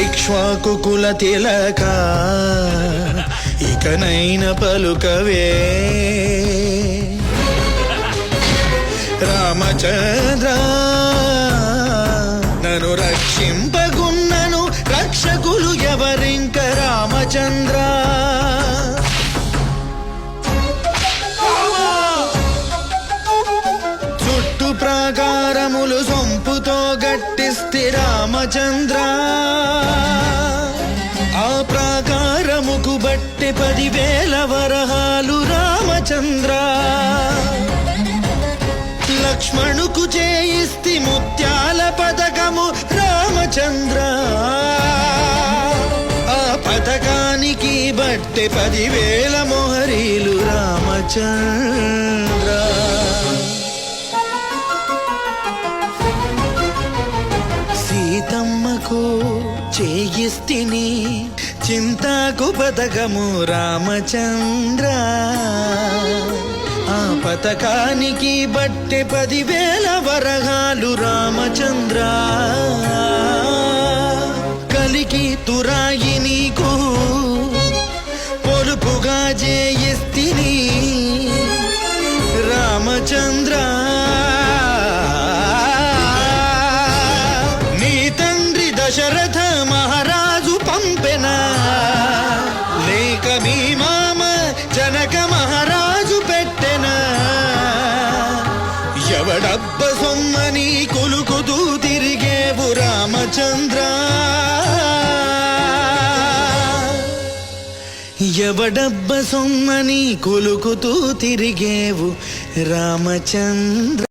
ఇక్ష్వాకు కుల తిలక ఇకనైన పలుకవే రామచంద్ర నన్ను రక్షింపగున్నను రక్షకులు ఎవరింక రామచంద్ర చుట్టు ప్రాకారములు సొంపుతో గట్టిస్తే రామచంద్ర ఆ ప్రాకారముకు బట్టి 10,000 వరహాలు రామచంద్ర లక్ష్మణుకు చేయిస్తి ముత్యాల పథకము రామచంద్ర ఆ పథకానికి బట్టి 10,000 మొహరీలు రామచంద్ర సీతమ్మకు చేయిస్తిని చింతాకు పథకము రామచంద్ర ఆ పథకానికి బట్టి 10,000 వరహాలు రామచంద్ర కలికి తురాయి నీకు పొలుపుగా చేయిస్తిని రామచంద్ర నీ తండ్రి దశరథ మహారాజు పంపెనా లేక మీ మామ జనక మహారాజు పెట్టెనా ఎవడబ్బ సొమ్మని కులుకుతూ తిరిగేవు రామచంద్ర ఎవడబ్బ సొమ్మని కులుకుతూ తిరిగేవు రామచంద్ర